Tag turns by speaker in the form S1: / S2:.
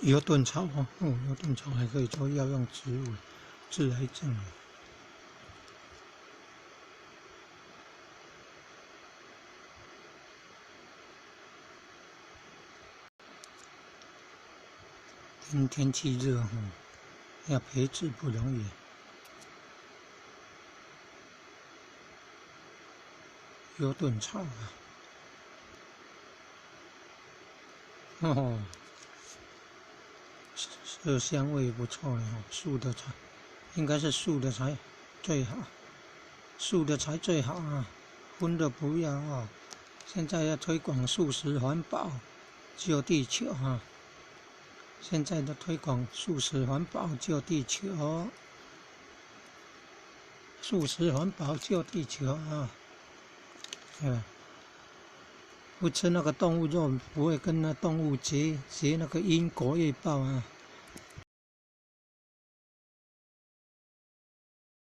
S1: 油炖草油炖草还可以做药用植物，治癌症。天气热要培植不容易。油炖草这香味不错的素的才应该是素的才最好，素的才最好啊，荤的不要啊。现在要推广素食环保，救地球啊！现在的推广素食环保救地球，素食环保救地球啊！不吃那个动物肉，不会跟那动物结那个因果业报啊！